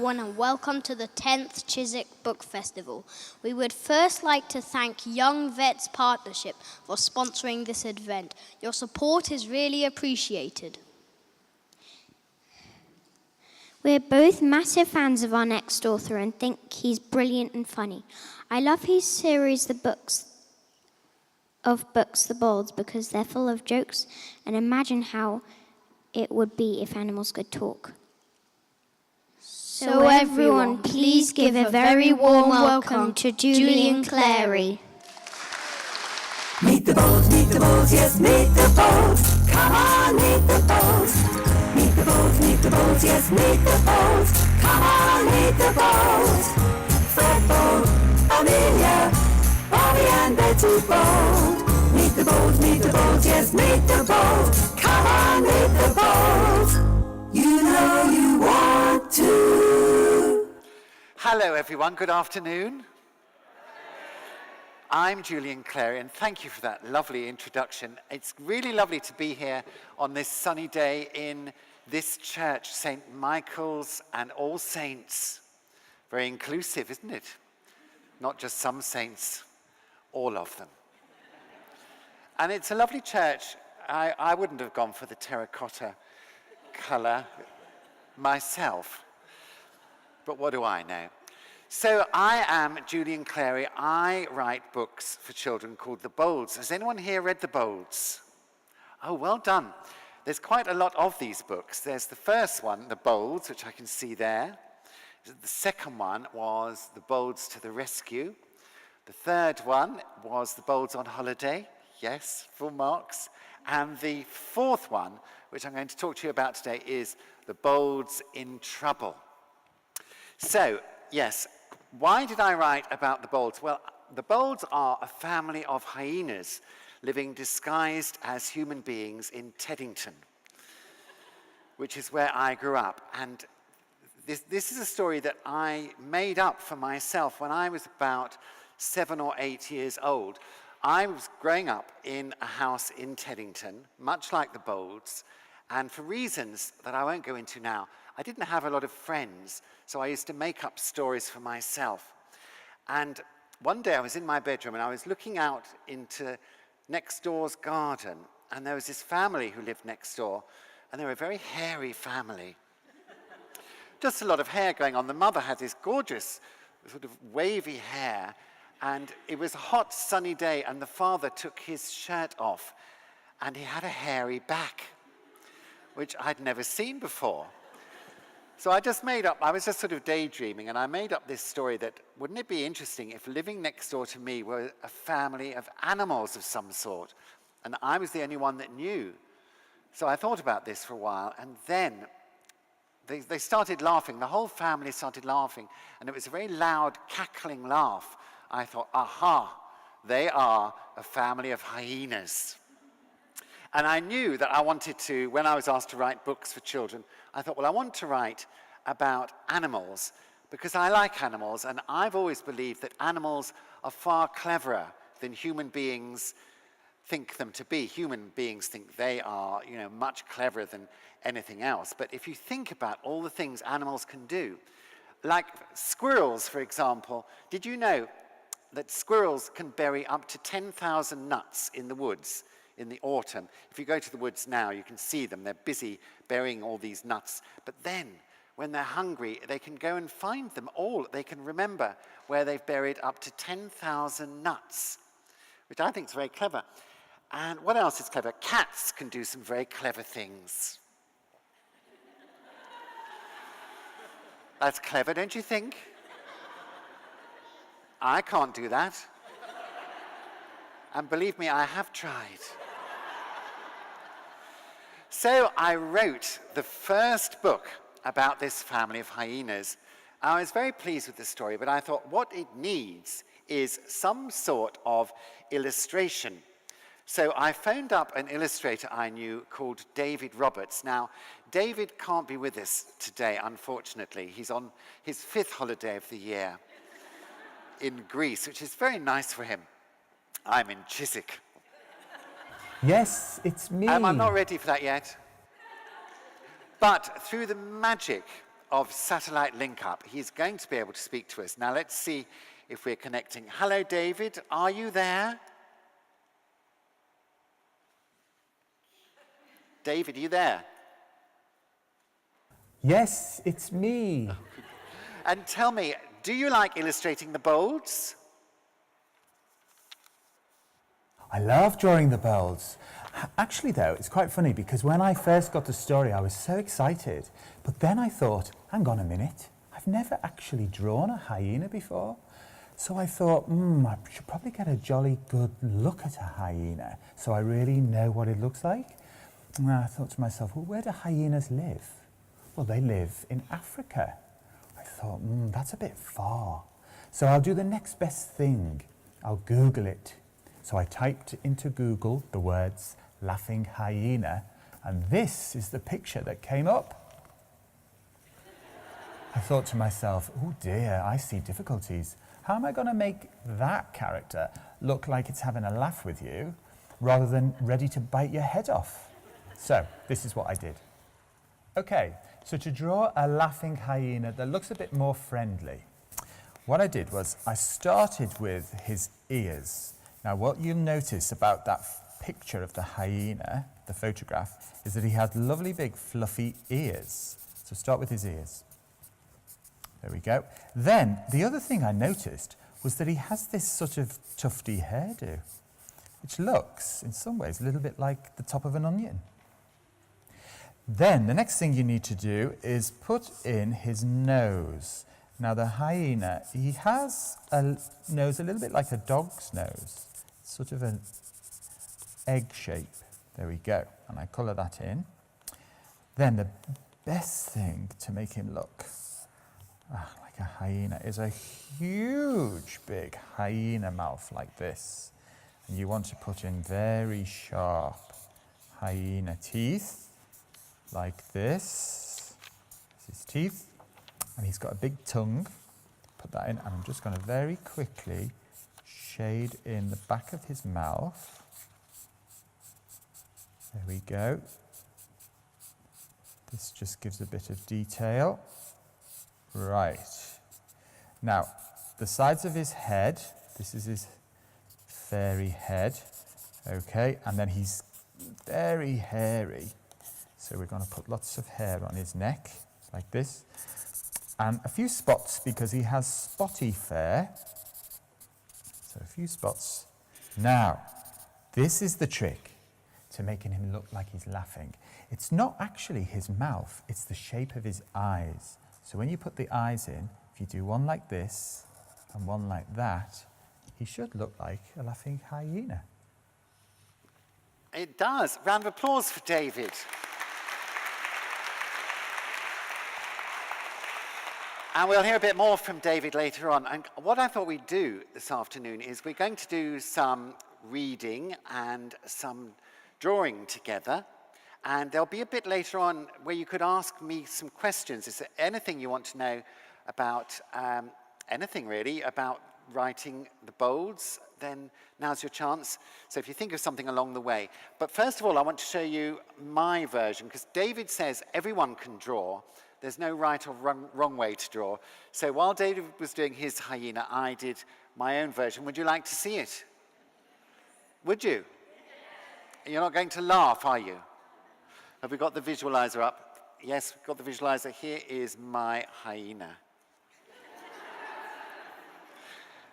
everyone, and welcome to the 10th Chiswick Book Festival. We would first like to thank Young Vets Partnership for sponsoring this event. Your support is really appreciated. We're both massive fans of our next author and think he's brilliant and funny. I love his series, The Bolds, because they're full of jokes, and imagine how it would be if animals could talk. So everyone, please give a very warm welcome to Julian Clary. Meet the bolds, yes, meet the bolds. Come on, meet the bolds. Meet the bolds, yes, meet the bolds. Come on, meet the bolds. Fred Bold, Amelia, Bobby and Betty Bold. Meet the bolds, yes, meet the bolds. Come on, meet the bolds. You know you want to. Hello everyone, good afternoon. I'm Julian Clary, and thank you for that lovely introduction. It's really lovely to be here on this sunny day in this church, St. Michael's and All Saints. Very inclusive, isn't it? Not just some saints, all of them. And it's a lovely church. I wouldn't have gone for the terracotta colour myself, but what do I know? So I am Julian Clary. I write books for children called The Bolds. Has anyone here read The Bolds? Oh, well done. There's quite a lot of these books. There's the first one, The Bolds, which I can see there. The second one was The Bolds to the Rescue. The third one was The Bolds on Holiday. Yes, full marks. And the fourth one, which I'm going to talk to you about today, is The Bolds in Trouble. So, yes, why did I write about the Bolds? Well, the Bolds are a family of hyenas living disguised as human beings in Teddington, which is where I grew up. And this is a story that I made up for myself when I was about 7 or 8 years old. I was growing up in a house in Teddington, much like the Bolds, and for reasons that I won't go into now, I didn't have a lot of friends, so I used to make up stories for myself. And one day I was in my bedroom and I was looking out into next door's garden, and there was this family who lived next door, and they were a very hairy family. Just a lot of hair going on. The mother had this gorgeous sort of wavy hair, and it was a hot sunny day, and the father took his shirt off, and he had a hairy back, which I'd never seen before. So I was just sort of daydreaming, and I made up this story that, wouldn't it be interesting if living next door to me were a family of animals of some sort, and I was the only one that knew. So I thought about this for a while, and then they started laughing. The whole family started laughing, and it was a very loud, cackling laugh. I thought, aha, they are a family of hyenas. And I knew that I wanted to, when I was asked to write books for children, I thought, well, I want to write about animals because I like animals, and I've always believed that animals are far cleverer than human beings think them to be. Human beings think they are, much cleverer than anything else. But if you think about all the things animals can do, like squirrels, for example, did you know that squirrels can bury up to 10,000 nuts in the woods in the autumn? If you go to the woods now, you can see them. They're busy burying all these nuts. But then, when they're hungry, they can go and find them all. They can remember where they've buried up to 10,000 nuts, which I think is very clever. And what else is clever? Cats can do some very clever things. That's clever, don't you think? I can't do that. And believe me, I have tried. So I wrote the first book about this family of hyenas. I was very pleased with the story, but I thought what it needs is some sort of illustration. So I phoned up an illustrator I knew called David Roberts. Now, David can't be with us today, unfortunately. He's on his 5th holiday of the year in Greece, which is very nice for him. I'm in Chiswick. Yes, it's me. I'm not ready for that yet. But through the magic of satellite link-up. He's going to be able to speak to us. Now let's see if we're connecting. Hello, David. Are you there? David, are you there? Yes, it's me. And tell me, do you like illustrating the bolds? I love drawing the bolds. Actually, though, it's quite funny because when I first got the story, I was so excited. But then I thought, hang on a minute, I've never actually drawn a hyena before. So I thought, I should probably get a jolly good look at a hyena so I really know what it looks like. And I thought to myself, well, where do hyenas live? Well, they live in Africa. I thought, that's a bit far. So I'll do the next best thing. I'll Google it. So I typed into Google the words laughing hyena, and this is the picture that came up. I thought to myself, oh dear, I see difficulties. How am I going to make that character look like it's having a laugh with you rather than ready to bite your head off? So this is what I did. Okay, so to draw a laughing hyena that looks a bit more friendly, what I did was I started with his ears. Now what you'll notice about that picture of the hyena, the photograph, is that he has lovely big fluffy ears. So start with his ears. There we go. Then the other thing I noticed was that he has this sort of tufty hairdo, which looks in some ways a little bit like the top of an onion. Then the next thing you need to do is put in his nose. Now the hyena, he has a nose a little bit like a dog's nose, sort of an egg shape. There we go, and I colour that in. Then the best thing to make him look like a hyena is a huge big hyena mouth like this. And you want to put in very sharp hyena teeth like this. This is his teeth. And he's got a big tongue. Put that in, and I'm just going to very quickly shade in the back of his mouth. There we go. This just gives a bit of detail. Right. Now, the sides of his head, this is his fairy head. Okay, and then he's very hairy. So we're going to put lots of hair on his neck, like this. And a few spots because he has spotty fur. So a few spots. Now, this is the trick to making him look like he's laughing. It's not actually his mouth, it's the shape of his eyes. So when you put the eyes in, if you do one like this and one like that, he should look like a laughing hyena. It does. Round of applause for David. And we'll hear a bit more from David later on. And what I thought we'd do this afternoon is we're going to do some reading and some drawing together. And there'll be a bit later on where you could ask me some questions. Is there anything you want to know about, anything really, about writing the bolds? Then now's your chance. So if you think of something along the way. But first of all, I want to show you my version, because David says everyone can draw. There's no right or wrong way to draw. So while David was doing his hyena, I did my own version. Would you like to see it? Would you? You're not going to laugh, are you? Have we got the visualizer up? Yes, we've got the visualizer. Here is my hyena.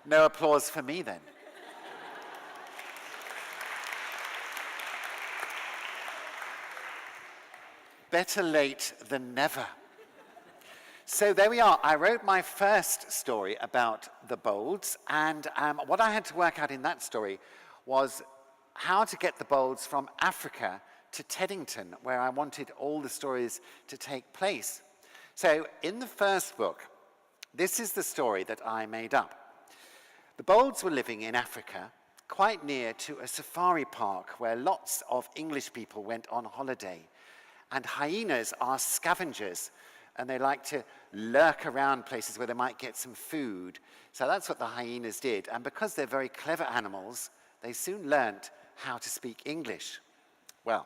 No applause for me then. Better late than never. So there we are. I wrote my first story about the bolds, and what I had to work out in that story was how to get the bolds from Africa to Teddington, where I wanted all the stories to take place. So in the first book, this is the story that I made up. The bolds were living in Africa, quite near to a safari park where lots of English people went on holiday. And hyenas are scavengers, and they like to lurk around places where they might get some food. So that's what the hyenas did. And because they're very clever animals, they soon learnt how to speak English. Well,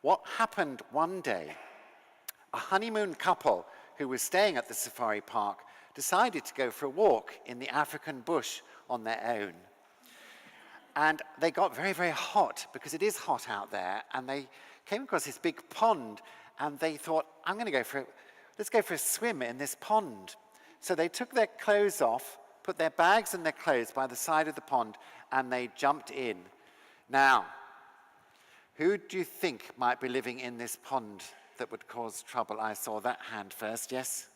what happened one day, a honeymoon couple who was staying at the safari park, decided to go for a walk in the African bush on their own. And they got very, very hot, because it is hot out there, and they came across this big pond, and they thought, let's go for a swim in this pond. So they took their clothes off, put their bags and their clothes by the side of the pond, and they jumped in. Now, who do you think might be living in this pond that would cause trouble? I saw that hand first, yes?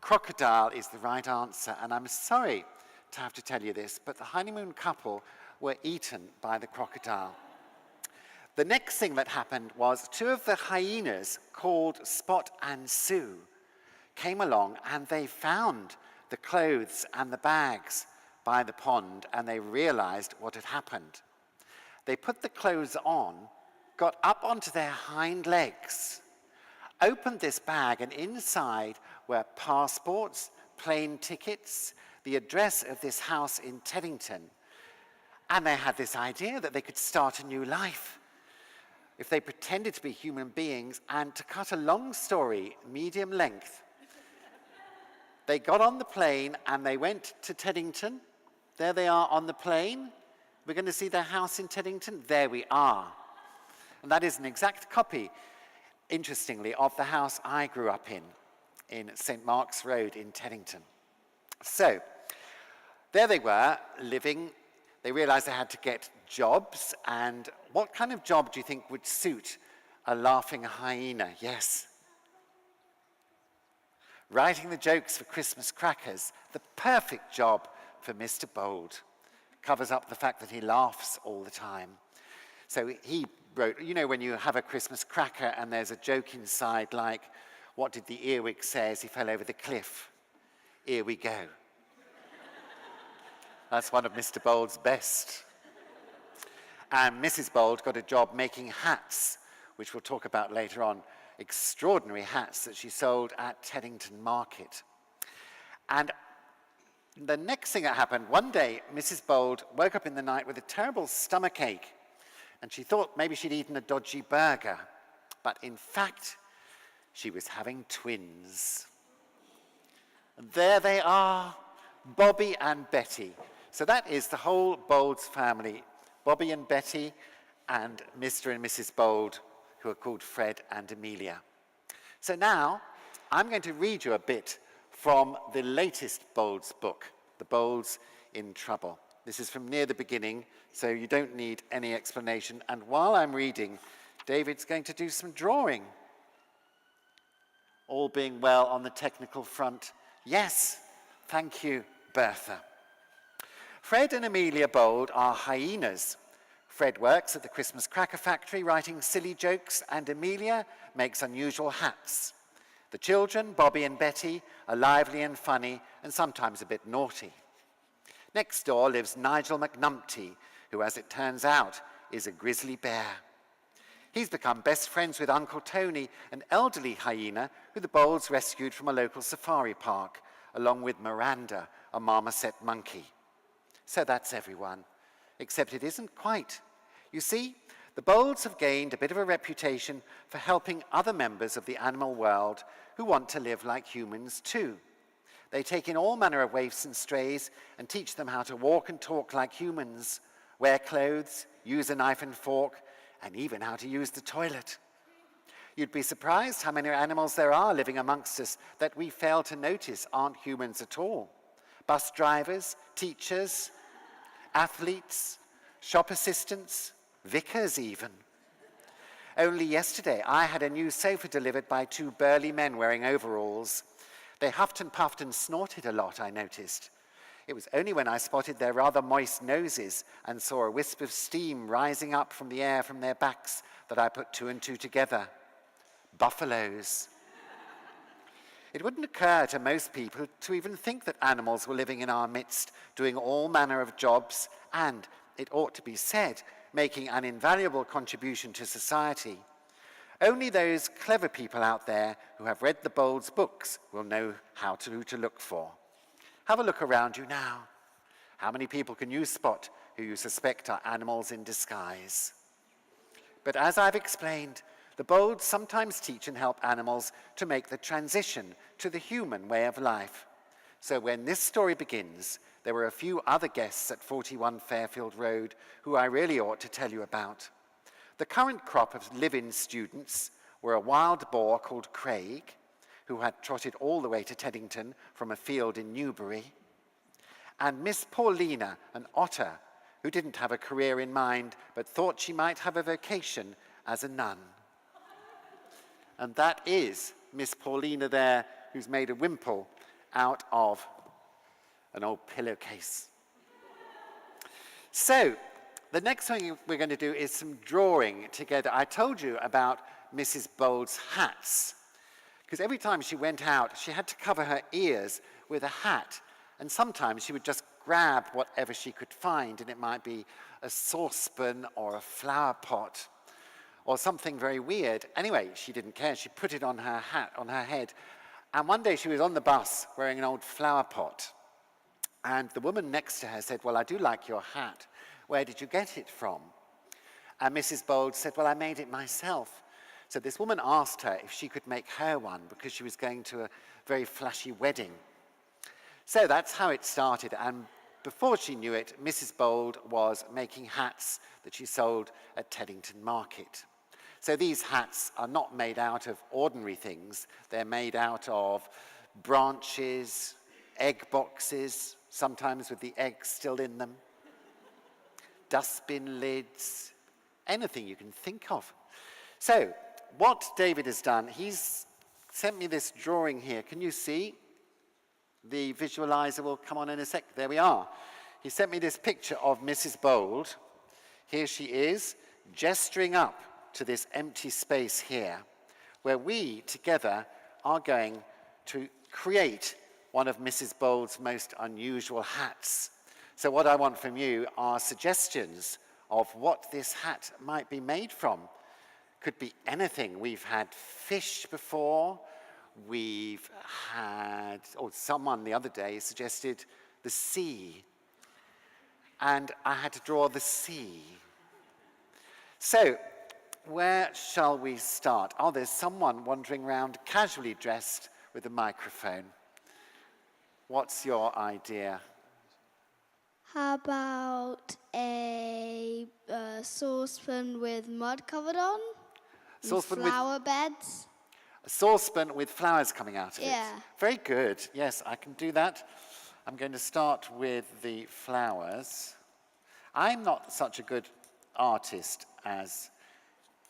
Crocodile is the right answer, and I'm sorry to have to tell you this, but the honeymoon couple were eaten by the crocodile. The next thing that happened was 2 of the hyenas, called Spot and Sue, came along, and they found the clothes and the bags by the pond, and they realized what had happened. They put the clothes on, got up onto their hind legs, opened this bag, and inside were passports, plane tickets, the address of this house in Teddington. And they had this idea that they could start a new life if they pretended to be human beings. And to cut a long story, medium length, they got on the plane and they went to Teddington. There they are on the plane. We're going to see their house in Teddington. There we are. And that is an exact copy, interestingly, of the house I grew up in St. Mark's Road in Teddington. So, there they were, living. They realized they had to get jobs. And what kind of job do you think would suit a laughing hyena? Yes. Writing the jokes for Christmas crackers, the perfect job for Mr. Bold. Covers up the fact that he laughs all the time. So he wrote, you know when you have a Christmas cracker and there's a joke inside like, what did the earwig say as he fell over the cliff? Here we go. That's one of Mr. Bold's best. And Mrs. Bold got a job making hats, which we'll talk about later on. Extraordinary hats that she sold at Teddington Market. And the next thing that happened, one day, Mrs. Bold woke up in the night with a terrible stomachache, and she thought maybe she'd eaten a dodgy burger. But in fact, she was having twins. And there they are, Bobby and Betty. So that is the whole Bold's family, Bobby and Betty, and Mr. and Mrs. Bold, who are called Fred and Amelia. So now, I'm going to read you a bit from the latest Bold's book, The Bolds in Trouble. This is from near the beginning, so you don't need any explanation. And while I'm reading, David's going to do some drawing. All being well on the technical front. Yes, thank you, Bertha. Fred and Amelia Bold are hyenas. Fred works at the Christmas cracker factory writing silly jokes, and Amelia makes unusual hats. The children, Bobby and Betty, are lively and funny, and sometimes a bit naughty. Next door lives Nigel McNumpty, who, as it turns out, is a grizzly bear. He's become best friends with Uncle Tony, an elderly hyena who the Bolds rescued from a local safari park, along with Miranda, a marmoset monkey. So that's everyone, except it isn't quite. You see, the Bolds have gained a bit of a reputation for helping other members of the animal world who want to live like humans too. They take in all manner of waifs and strays and teach them how to walk and talk like humans, wear clothes, use a knife and fork, and even how to use the toilet. You'd be surprised how many animals there are living amongst us that we fail to notice aren't humans at all. Bus drivers, teachers, athletes, shop assistants, vicars even. Only yesterday, I had a new sofa delivered by 2 burly men wearing overalls. They huffed and puffed and snorted a lot, I noticed. It was only when I spotted their rather moist noses and saw a wisp of steam rising up from the air from their backs that I put 2 and 2 together. Buffaloes. It wouldn't occur to most people to even think that animals were living in our midst, doing all manner of jobs, and, it ought to be said, making an invaluable contribution to society. Only those clever people out there who have read the Bolds books will know who to look for. Have a look around you now. How many people can you spot who you suspect are animals in disguise? But as I've explained, The Bolds sometimes teach and help animals to make the transition to the human way of life. So when this story begins, there were a few other guests at 41 Fairfield Road who I really ought to tell you about. The current crop of live-in students were a wild boar called Craig, who had trotted all the way to Teddington from a field in Newbury, and Miss Paulina, an otter, who didn't have a career in mind but thought she might have a vocation as a nun. And that is Miss Paulina there, who's made a wimple out of an old pillowcase. So, the next thing we're going to do is some drawing together. I told you about Mrs. Bold's hats, because every time she went out, she had to cover her ears with a hat, and sometimes she would just grab whatever she could find, and it might be a saucepan or a flower pot or something very weird. Anyway, she didn't care. She put it on her hat, on her head, and one day she was on the bus wearing an old flower pot, and the woman next to her said, "Well, I do like your hat. Where did you get it from?" And Mrs. Bold said, "Well, I made it myself." So this woman asked her if she could make her one because she was going to a very flashy wedding. So that's how it started, and before she knew it, Mrs. Bold was making hats that she sold at Teddington Market. So these hats are not made out of ordinary things. They're made out of branches, egg boxes, sometimes with the eggs still in them, dustbin lids, anything you can think of. So what David has done, he's sent me this drawing here. Can you see? The visualizer will come on in a sec. There we are. He sent me this picture of Mrs. Bold. Here she is, gesturing up to this empty space here, where we together are going to create one of Mrs. Bold's most unusual hats. So what I want from you are suggestions of what this hat might be made from. Could be anything. We've had fish before. We've had, someone the other day suggested the sea. And I had to draw the sea. So, where shall we start? Oh, there's someone wandering around casually dressed with a microphone. What's your idea? How about a saucepan with mud covered on? Saucepan flower beds? A saucepan with flowers coming out of it. Yeah. Very good. Yes, I can do that. I'm going to start with the flowers. I'm not such a good artist as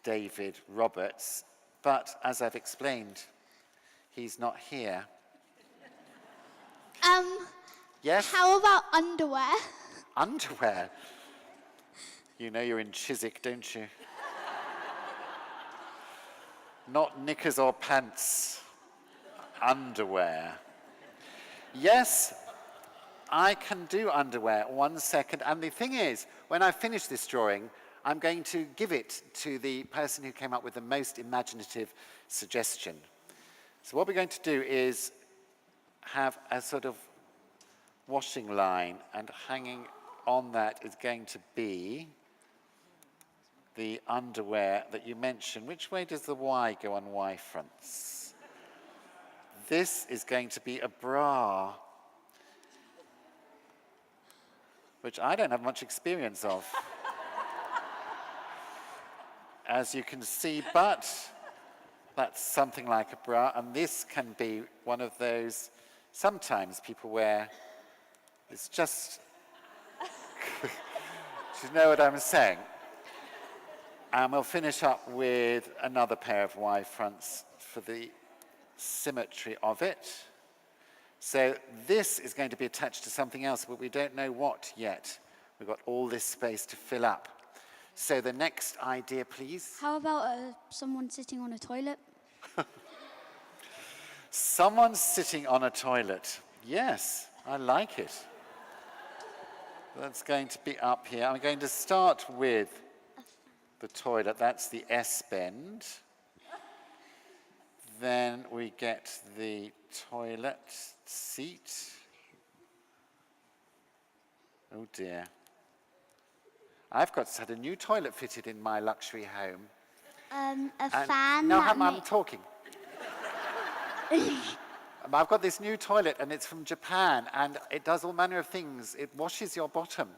David Roberts, but as I've explained, he's not here. Yes? How about underwear? Underwear? You know you're in Chiswick, don't you? Not knickers or pants. Underwear. Yes, I can do underwear. 1 second. And the thing is, when I finish this drawing, I'm going to give it to the person who came up with the most imaginative suggestion. So what we're going to do is have a sort of washing line, and hanging on that is going to be the underwear that you mentioned. Which way does the Y go on Y fronts? This is going to be a bra, which I don't have much experience of, as you can see, but that's something like a bra, and this can be one of those sometimes people wear. It's just, you know what I'm saying? And we'll finish up with another pair of Y fronts for the symmetry of it. So this is going to be attached to something else, but we don't know what yet. We've got all this space to fill up. So the next idea, please. How about someone sitting on a toilet? Someone sitting on a toilet. Yes, I like it. That's going to be up here. I'm going to start with the toilet. That's the S bend. Then we get the toilet seat. Oh dear. I've had a new toilet fitted in my luxury home. A fan No, that I'm talking. I've got this new toilet and it's from Japan and it does all manner of things. It washes your bottom.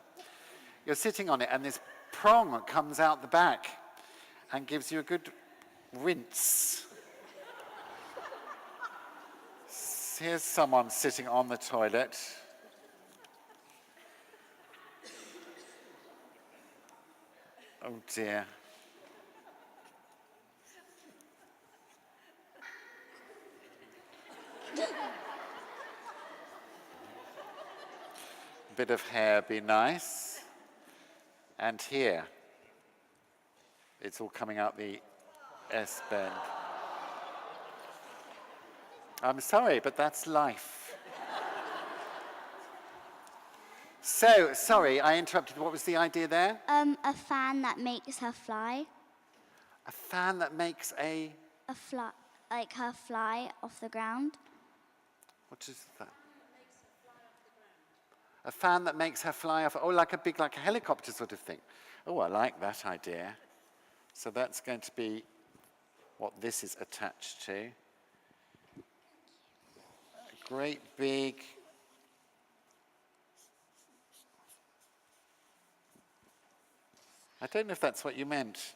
You're sitting on it and this prong comes out the back and gives you a good rinse. Here's someone sitting on the toilet. Oh dear. Bit of hair be nice. And here, it's all coming out the S-bend. I'm sorry, but that's life. So, sorry, I interrupted. What was the idea there? A fan that makes her fly. A fan that makes A fly, like her fly off the ground. what is that? A fan that makes her fly off, like a helicopter sort of thing. Oh, I like that idea. So that's going to be what this is attached to. A great big... I don't know if that's what you meant,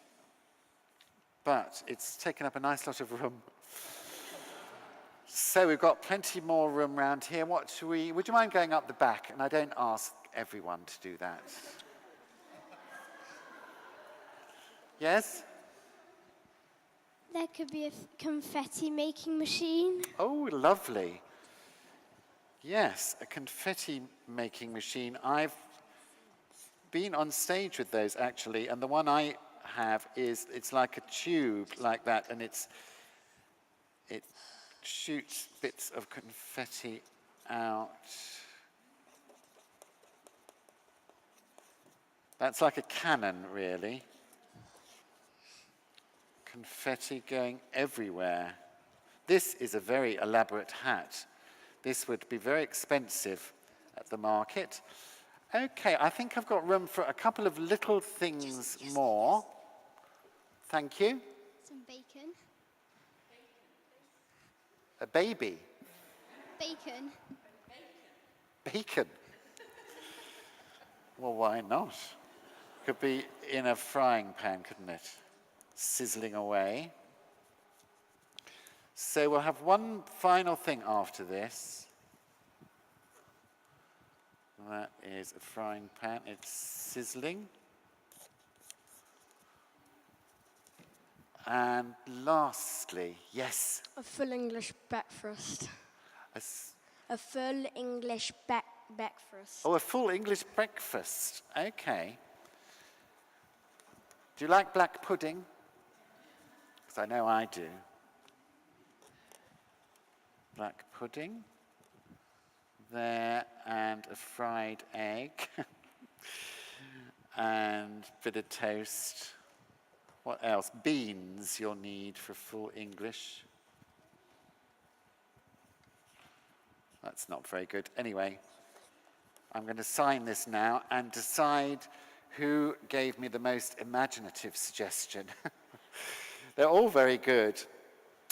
but it's taken up a nice lot of room. So we've got plenty more room around here. Would you mind going up the back? And I don't ask everyone to do that. Yes? There could be a confetti making machine. Oh, lovely. Yes, a confetti making machine. I've been on stage with those actually, and the one I have it's like a tube like that, and it shoots bits of confetti out. That's like a cannon, really. Confetti going everywhere. This is a very elaborate hat. This would be very expensive at the market. Okay, I think I've got room for a couple of little things more. Thank you. Some bacon. A baby. Bacon. Bacon. Well, why not? Could be in a frying pan, couldn't it? Sizzling away. So we'll have one final thing after this. That is a frying pan. It's sizzling. And lastly, yes? A full English breakfast. A A full English breakfast. Oh, a full English breakfast. Okay. Do you like black pudding? Because I know I do. Black pudding. There, and a fried egg. And a bit of toast. What else? Beans you'll need for full English. That's not very good. Anyway, I'm going to sign this now and decide who gave me the most imaginative suggestion. They're all very good,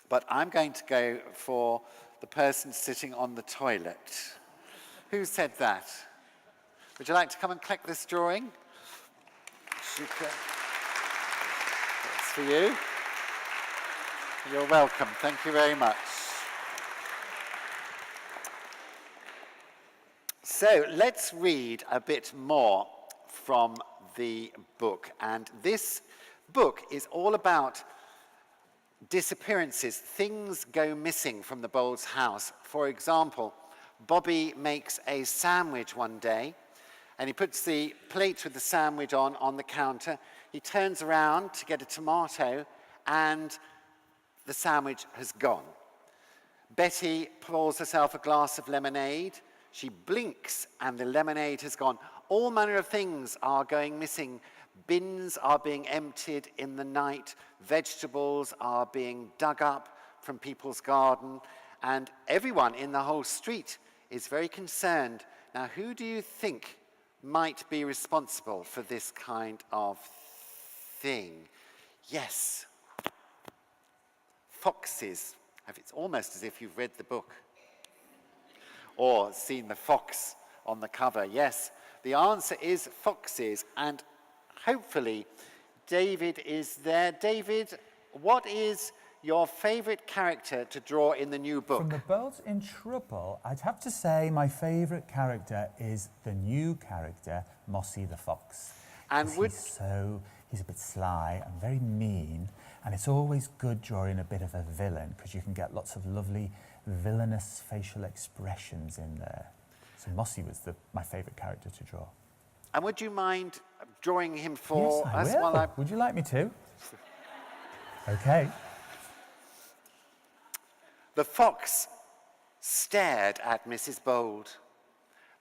but I'm going to go for the person sitting on the toilet. Who said that? Would you like to come and collect this drawing? That's for you. You're welcome. Thank you very much. So let's read a bit more from the book. And this book is all about disappearances. Things go missing from the Bowles house. For example, Bobby makes a sandwich one day, and he puts the plate with the sandwich on the counter. He turns around to get a tomato, and the sandwich has gone. Betty pours herself a glass of lemonade. She blinks, and the lemonade has gone. All manner of things are going missing. Bins are being emptied in the night. Vegetables are being dug up from people's garden. And everyone in the whole street is very concerned. Now, who do you think might be responsible for this kind of thing? Yes? foxes? It's almost as if you've read the book or seen the fox on the cover. Yes, the answer is foxes, and hopefully David is there. David, what is your favourite character to draw in the new book? From the Birds in Trouble, I'd have to say my favourite character is the new character, Mossy the Fox. And he's a bit sly and very mean, and it's always good drawing a bit of a villain because you can get lots of lovely villainous facial expressions in there. So Mossy was my favourite character to draw. And would you mind drawing him for yes, us? I will. While Would you like me to? Okay. The fox stared at Mrs. Bold.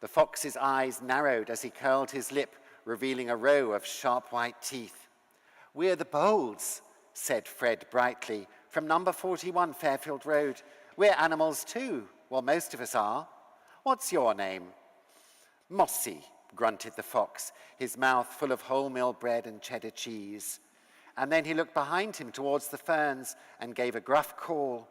The fox's eyes narrowed as he curled his lip, revealing a row of sharp white teeth. "We're the Bolds," said Fred brightly, "from number 41 Fairfield Road. We're animals too. Well, most of us are. What's your name?" "Mossy," grunted the fox, his mouth full of wholemeal bread and cheddar cheese. And then he looked behind him towards the ferns and gave a gruff call.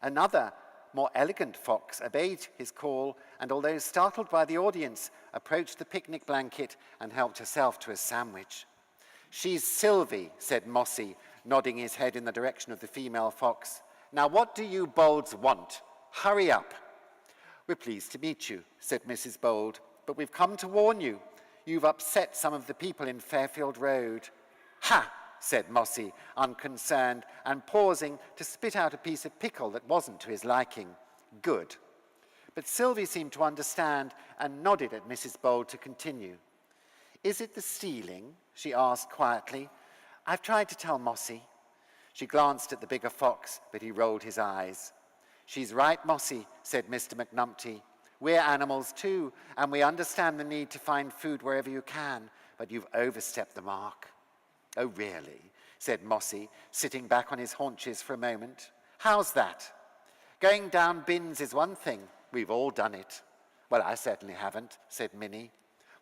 Another, more elegant fox obeyed his call, and although startled by the audience, approached the picnic blanket and helped herself to a sandwich. "She's Sylvie," said Mossy, nodding his head in the direction of the female fox. "Now what do you Bolds want? Hurry up." "We're pleased to meet you," said Mrs. Bold, "but we've come to warn you. You've upset some of the people in Fairfield Road." "Ha!" said Mossy, unconcerned, and pausing to spit out a piece of pickle that wasn't to his liking. "Good." But Sylvie seemed to understand and nodded at Mrs. Bold to continue. "Is it the stealing?" she asked quietly. "I've tried to tell Mossy." She glanced at the bigger fox, but he rolled his eyes. "She's right, Mossy," said Mr. McNumpty. "We're animals too, and we understand the need to find food wherever you can, but you've overstepped the mark." "Oh, really?" said Mossy, sitting back on his haunches for a moment. "How's that? Going down bins is one thing. We've all done it." "Well, I certainly haven't," said Minnie.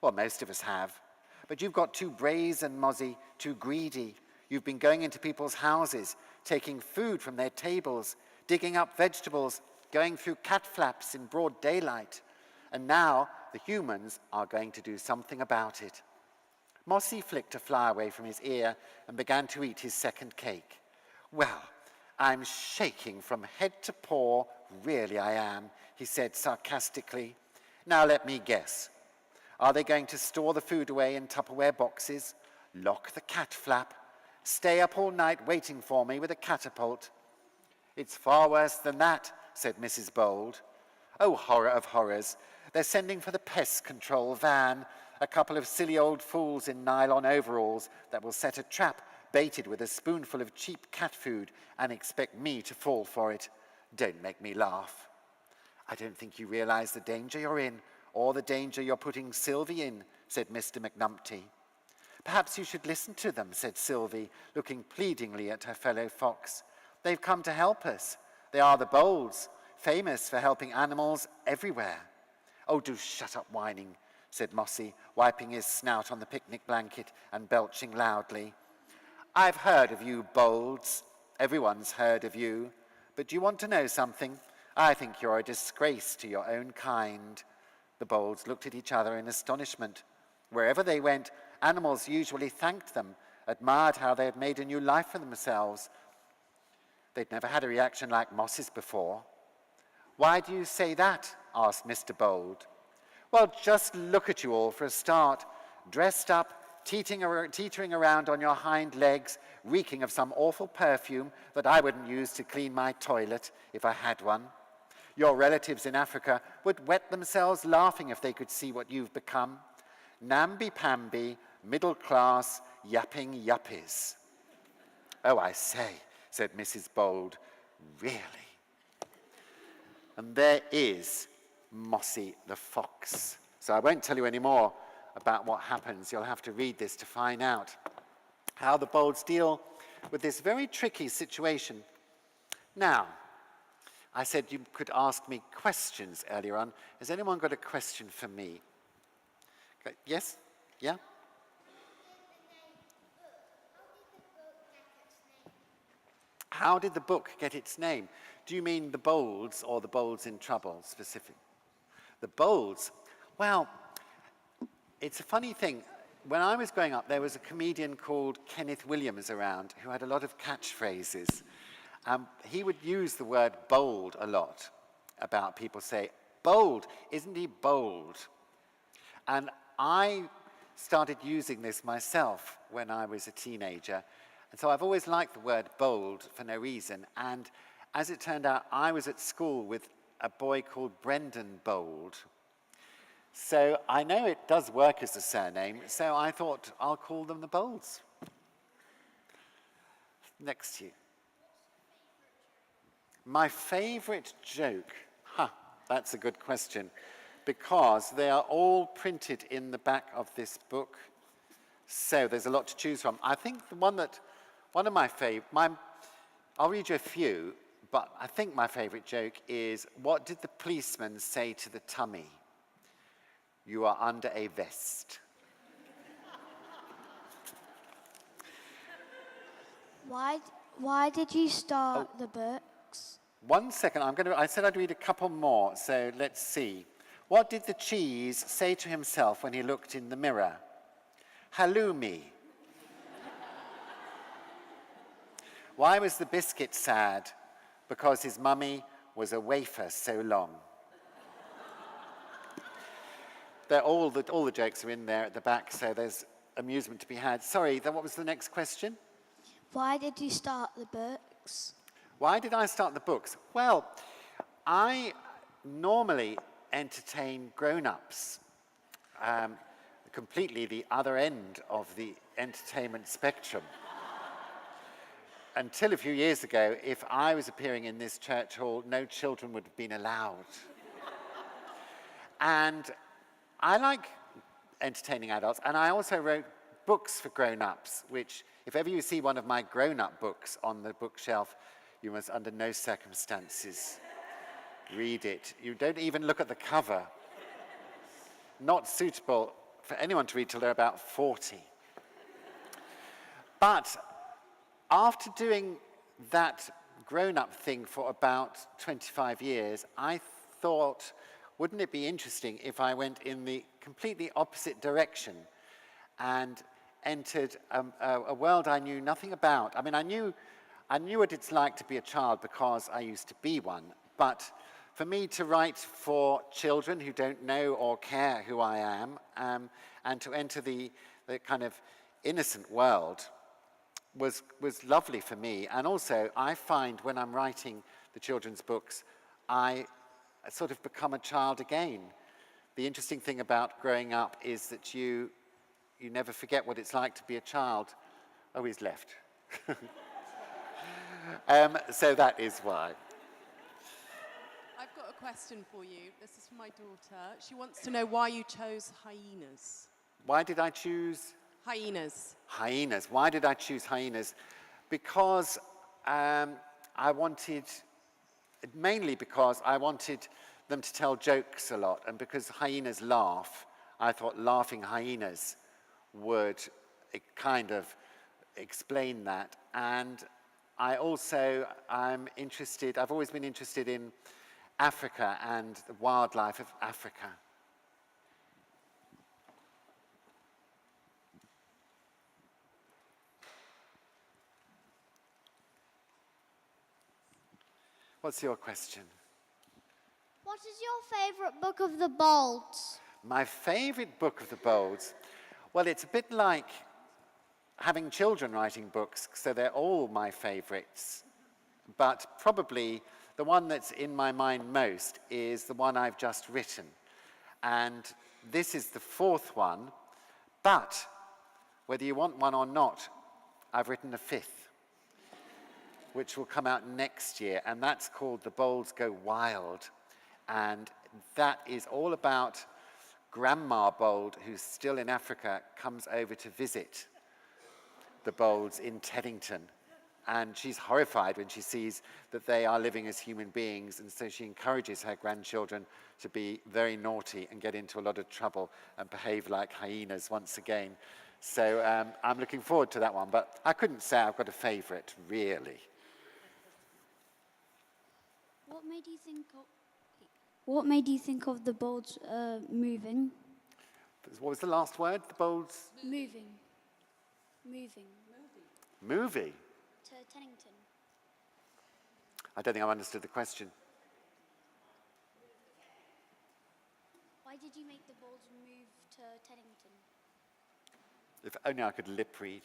"Well, most of us have. But you've got too brazen, Mossy, too greedy. You've been going into people's houses, taking food from their tables, digging up vegetables, going through cat flaps in broad daylight. And now the humans are going to do something about it." Mossy flicked a fly away from his ear and began to eat his second cake. "Well, I'm shaking from head to paw, really I am," he said sarcastically. "Now let me guess. Are they going to store the food away in Tupperware boxes, lock the cat flap, stay up all night waiting for me with a catapult?" "It's far worse than that," said Mrs. Bold. "Oh, horror of horrors. They're sending for the pest control van, a couple of silly old fools in nylon overalls that will set a trap baited with a spoonful of cheap cat food and expect me to fall for it. Don't make me laugh." "I don't think you realize the danger you're in, or the danger you're putting Sylvie in," said Mr. McNumpty. "Perhaps you should listen to them," said Sylvie, looking pleadingly at her fellow fox. "They've come to help us. They are the Bolds, famous for helping animals everywhere." "Oh, do shut up whining," said Mossy, wiping his snout on the picnic blanket and belching loudly. "I've heard of you, Bolds. Everyone's heard of you. But do you want to know something? I think you're a disgrace to your own kind." The Bolds looked at each other in astonishment. Wherever they went, animals usually thanked them, admired how they had made a new life for themselves. They'd never had a reaction like Mossy's before. "Why do you say that?" asked Mr. Bold. "Well, just look at you all for a start, dressed up, teetering around on your hind legs, reeking of some awful perfume that I wouldn't use to clean my toilet if I had one. Your relatives in Africa would wet themselves laughing if they could see what you've become. Namby-pamby, middle-class, yapping yuppies." "Oh, I say," said Mrs. Bold, "really?" And there is Mossy the fox. So I won't tell you any more about what happens. You'll have to read this to find out how the Bolds deal with this very tricky situation. Now, I said you could ask me questions earlier on. Has anyone got a question for me? Okay, yes? Yeah? How did the book get its name? Do you mean the Bolds or the Bolds in Trouble specifically? The Bolds. Well, it's a funny thing. When I was growing up, there was a comedian called Kenneth Williams around who had a lot of catchphrases. He would use the word bold a lot about people say, bold, isn't he bold? And I started using this myself when I was a teenager. And so I've always liked the word bold for no reason. And as it turned out, I was at school with a boy called Brendan Bold. So I know it does work as a surname, so I thought I'll call them the Bolds. Next to you. My favorite joke? That's a good question, because they are all printed in the back of this book. So there's a lot to choose from. I think the one of my favorite, I'll read you a few, but I think my favorite joke is, what did the policeman say to the tummy? You are under a vest. Why did you start the books? 1 second, I said I'd read a couple more, so let's see. What did the cheese say to himself when he looked in the mirror? Halloumi. Why was the biscuit sad? Because his mummy was a wafer so long. All the jokes are in there at the back, so there's amusement to be had. Sorry, then what was the next question? Why did you start the books? Why did I start the books? Well, I normally entertain grown-ups, completely the other end of the entertainment spectrum. Until a few years ago, if I was appearing in this church hall, no children would have been allowed. And I like entertaining adults, and I also wrote books for grown-ups, which, if ever you see one of my grown-up books on the bookshelf, you must under no circumstances read it. You don't even look at the cover. Not suitable for anyone to read till they're about 40. But after doing that grown-up thing for about 25 years, I thought, wouldn't it be interesting if I went in the completely opposite direction and entered a world I knew nothing about? I mean, I knew what it's like to be a child because I used to be one, but for me to write for children who don't know or care who I am, and to enter the kind of innocent world was lovely for me. And also, I find when I'm writing the children's books, I sort of become a child again. The interesting thing about growing up is that you never forget what it's like to be a child. Oh, he's left. So that is why. I've got a question for you. This is from my daughter. She wants to know why you chose hyenas. Why did I choose? Hyenas. Hyenas. Why did I choose hyenas? Because mainly because I wanted them to tell jokes a lot, and because hyenas laugh, I thought laughing hyenas would kind of explain that. And I've always been interested in Africa and the wildlife of Africa. What's your question? What is your favourite book of the Bolds? My favorite book of the Bolds? Well, it's a bit like having children writing books, so they're all my favorites. But probably the one that's in my mind most is the one I've just written. And this is the fourth one, but whether you want one or not, I've written a fifth, which will come out next year, and that's called The Bolds Go Wild. And that is all about Grandma Bold, who's still in Africa, comes over to visit the Bolds in Teddington. And she's horrified when she sees that they are living as human beings, and so she encourages her grandchildren to be very naughty and get into a lot of trouble and behave like hyenas once again. So I'm looking forward to that one, but I couldn't say I've got a favourite, really. What made you think of the bulbs moving? What was the last word? The bulbs? Moving. Movie? To Teddington. I don't think I've understood the question. Why did you make the bulbs move to Teddington? If only I could lip read.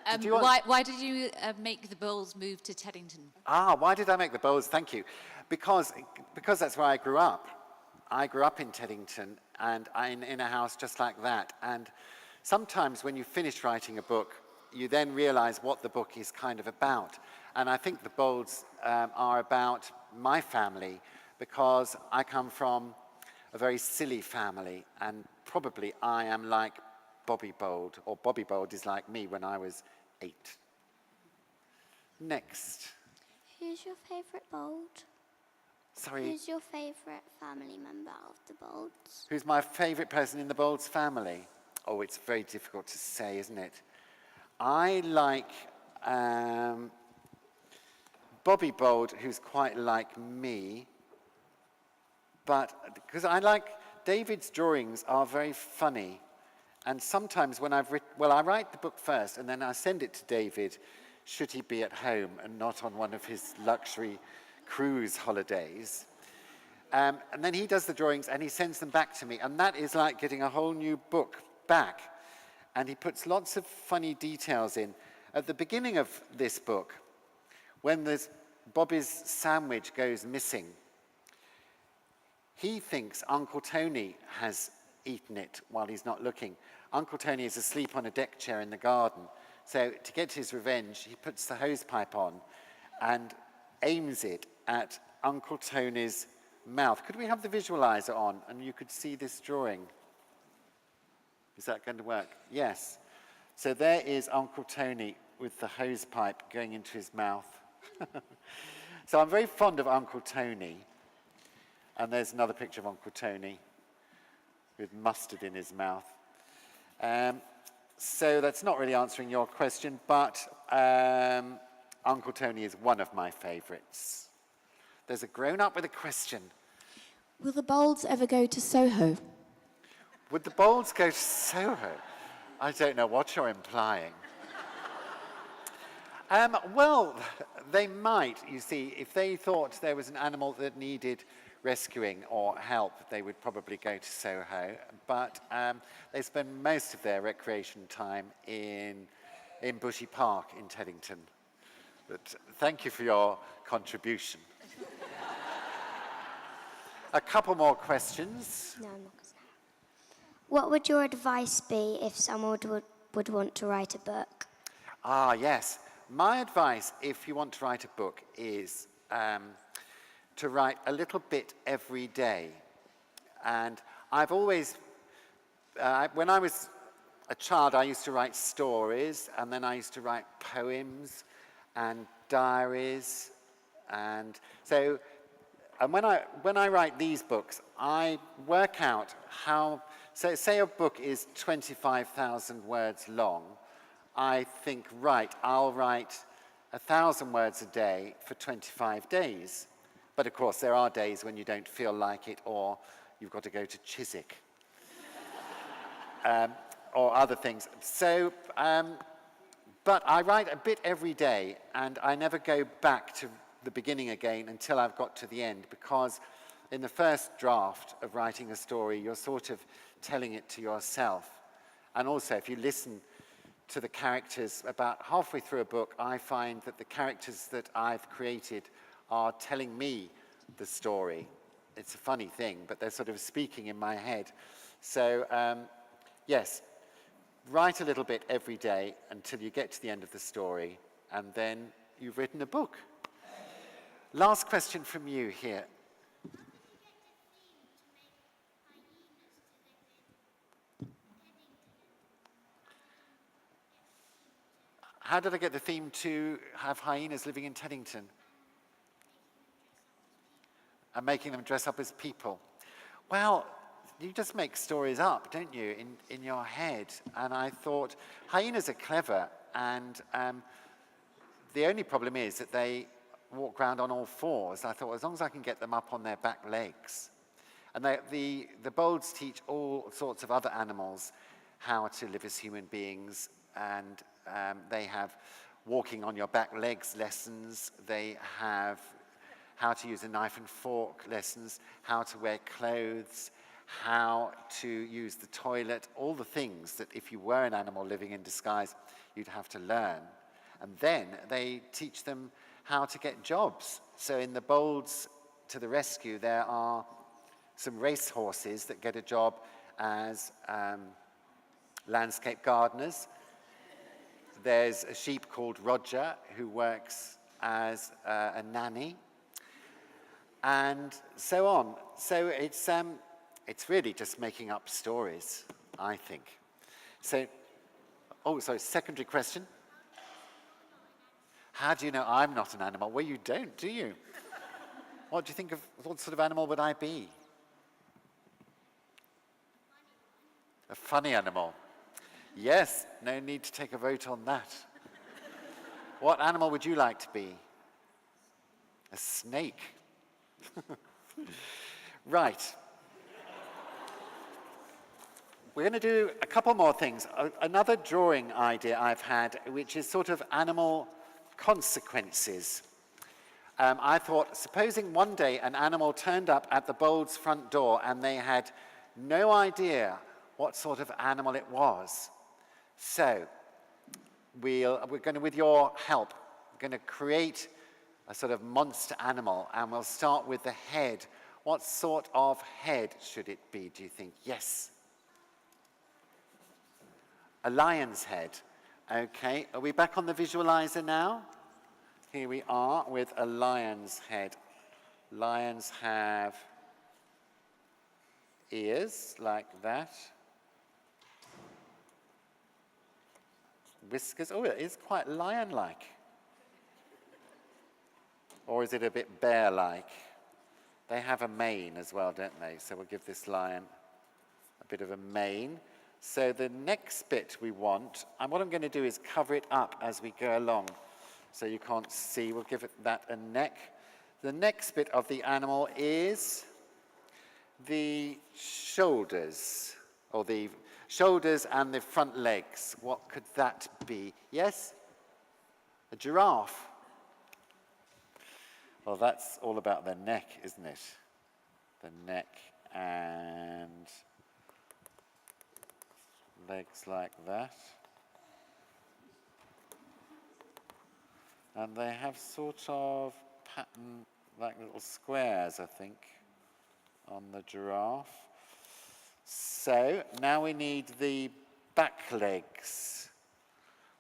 Why did you make the bowls move to Teddington? Why did I make the bowls? Thank you. Because that's where I grew up. I grew up in Teddington, and I'm in a house just like that. And sometimes when you finish writing a book, you then realize what the book is kind of about. And I think the bowls are about my family, because I come from a very silly family, and probably I am like Bobby Bold, or Bobby Bold is like me when I was 8. Next. Who's your favourite Bold? Sorry. Who's your favourite family member of the Bolds? Who's my favourite person in the Bolds family? Oh, it's very difficult to say, isn't it? I like Bobby Bold, who's quite like me, but because I like David's drawings are very funny. And sometimes when I've written, I write the book first and then I send it to David, should he be at home and not on one of his luxury cruise holidays. And then he does the drawings and he sends them back to me. And that is like getting a whole new book back. And he puts lots of funny details in. At the beginning of this book, when Bobby's sandwich goes missing, he thinks Uncle Tony has eaten it while he's not looking. Uncle Tony is asleep on a deck chair in the garden. So to get his revenge, he puts the hose pipe on and aims it at Uncle Tony's mouth. Could we have the visualizer on and you could see this drawing? Is that going to work? Yes. So there is Uncle Tony with the hose pipe going into his mouth. So I'm very fond of Uncle Tony. And there's another picture of Uncle Tony with mustard in his mouth. So that's not really answering your question, but Uncle Tony is one of my favourites. There's a grown-up with a question. Will the Bolds ever go to Soho? Would the Bolds go to Soho? I don't know what you're implying. Well, they might, you see, if they thought there was an animal that needed rescuing or help, they would probably go to Soho. But they spend most of their recreation time in Bushy Park in Teddington. But thank you for your contribution. A couple more questions. No, I'm not. What would your advice be if someone would want to write a book? Yes. My advice, if you want to write a book, is to write a little bit every day. And I've always, when I was a child, I used to write stories, and then I used to write poems and diaries. And so, and when I write these books, I work out how, so say a book is 25,000 words long, I think, right, I'll write 1,000 words a day for 25 days. But of course, there are days when you don't feel like it, or you've got to go to Chiswick, or other things. So, but I write a bit every day, and I never go back to the beginning again until I've got to the end, because in the first draft of writing a story, you're sort of telling it to yourself. And also, if you listen to the characters about halfway through a book, I find that the characters that I've created are telling me the story. It's a funny thing, but they're sort of speaking in my head. So, yes, write a little bit every day until you get to the end of the story, and then you've written a book. Last question from you here. How did I get the theme to have hyenas living in Teddington? And making them dress up as people. Well, you just make stories up, don't you, in your head. And I thought, hyenas are clever, and the only problem is that they walk around on all fours. I thought, as long as I can get them up on their back legs. And the bolds teach all sorts of other animals how to live as human beings, and they have walking on your back legs lessons. They have how to use a knife and fork lessons, how to wear clothes, how to use the toilet, all the things that if you were an animal living in disguise, you'd have to learn. And then they teach them how to get jobs. So in the Bolds to the Rescue, there are some race horses that get a job as landscape gardeners. There's a sheep called Roger who works as a nanny, and so on. So it's really just making up stories, I think. So, secondary question. How do you know I'm not an animal? Well, you don't, do you? What do you think of, what sort of animal would I be? A funny animal. Yes, no need to take a vote on that. What animal would you like to be? A snake. Right. We're going to do a couple more things. Another drawing idea I've had, which is sort of animal consequences. I thought, supposing one day an animal turned up at the Bolds' front door and they had no idea what sort of animal it was. So, we're going to, with your help, we're going to create a sort of monster animal, and we'll start with the head. What sort of head should it be, do you think? Yes. A lion's head. Okay, are we back on the visualizer now? Here we are with a lion's head. Lions have ears like that. Whiskers. Oh, it is quite lion-like. Or is it a bit bear-like? They have a mane as well, don't they? So we'll give this lion a bit of a mane. So the next bit we want, and what I'm going to do is cover it up as we go along, so you can't see. We'll give that a neck. The next bit of the animal is the shoulders, or the shoulders and the front legs. What could that be? Yes? A giraffe. Well, that's all about the neck, isn't it? The neck and legs like that. And they have sort of pattern, like little squares, I think, on the giraffe. So now we need the back legs.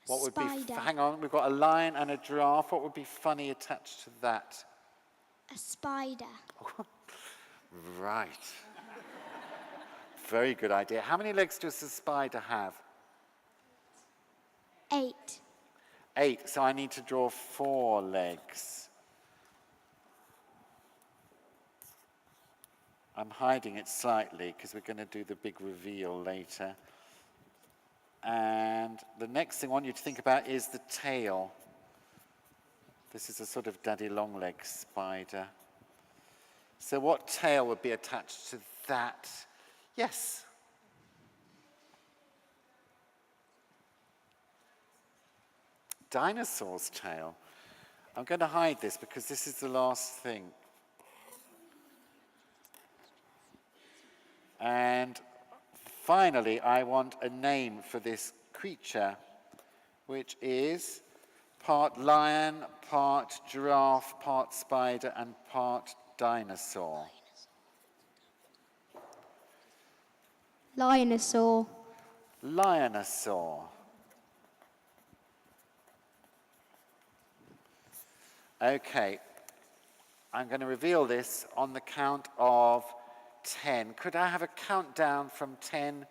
What would be, hang on, we've got a lion and a giraffe. What would be funny attached to that? A spider. Right. Very good idea. How many legs does a spider have? 8. 8, so I need to draw 4 legs. I'm hiding it slightly because we're going to do the big reveal later. And the next thing I want you to think about is the tail. This is a sort of daddy long leg spider. So what tail would be attached to that? Yes. Dinosaur's tail. I'm going to hide this because this is the last thing. And finally, I want a name for this creature, which is part lion, part giraffe, part spider, and part dinosaur. Lionosaur. Lionosaur. Okay, I'm going to reveal this on the count of 10. Could I have a countdown from 10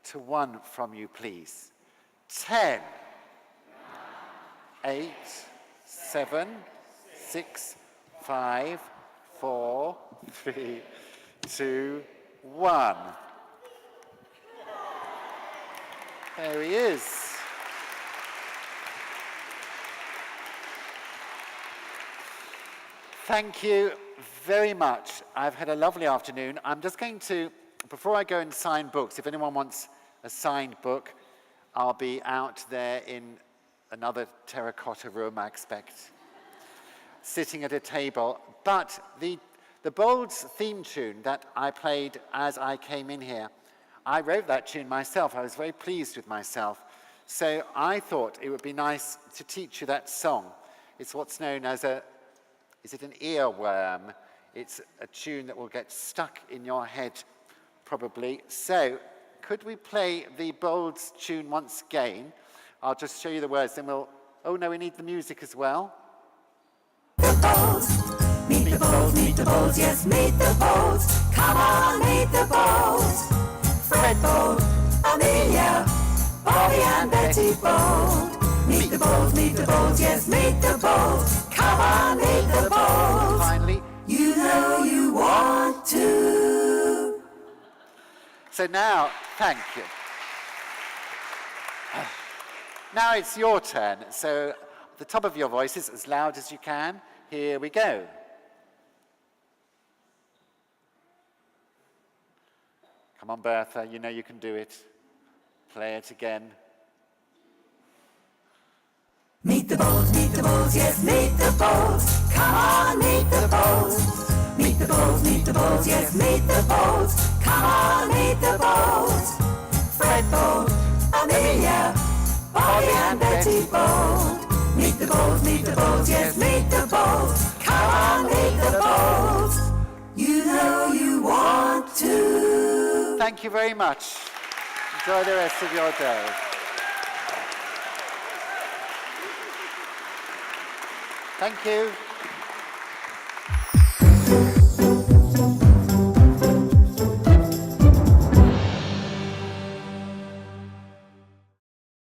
to 1 from you, please? 10, 8, 7, 6, 5, 4, 3, 2, 1. There he is. Thank you very much. I've had a lovely afternoon. I'm just going to, before I go and sign books, if anyone wants a signed book, I'll be out there in another terracotta room, I expect, sitting at a table. But the Bolds theme tune that I played as I came in here, I wrote that tune myself. I was very pleased with myself. So I thought it would be nice to teach you that song. It's what's known as is it an earworm? It's a tune that will get stuck in your head, probably. So could we play the Bolds tune once again? I'll just show you the words, then we'll... Oh, no, we need the music as well. The Bolds, meet the Bolds, meet the Bolds, yes, meet the Bolds. Come on, meet the Bolds. Fred Bold, Amelia, Bobby and Betty Bold. Meet the Bolds, yes, meet the Bolds. Come on, meet the Bolds. Finally. You know you want to. So now, thank you. Now it's your turn. So the top of your voices as loud as you can. Here we go. Come on, Bertha, you know you can do it. Play it again. Meet the Bolds, yes, meet the Bolds. Come on, meet the Bolds. Meet the Bolds, yes, meet the Bolds. Come on, meet the Bolds. Fred Bold, Amelia, Bobby and Betty Bold. Meet the Bolds, yes, meet the Bolds. Come on, meet the Bolds. You know you want to. Thank you very much. Enjoy the rest of your day. Thank you.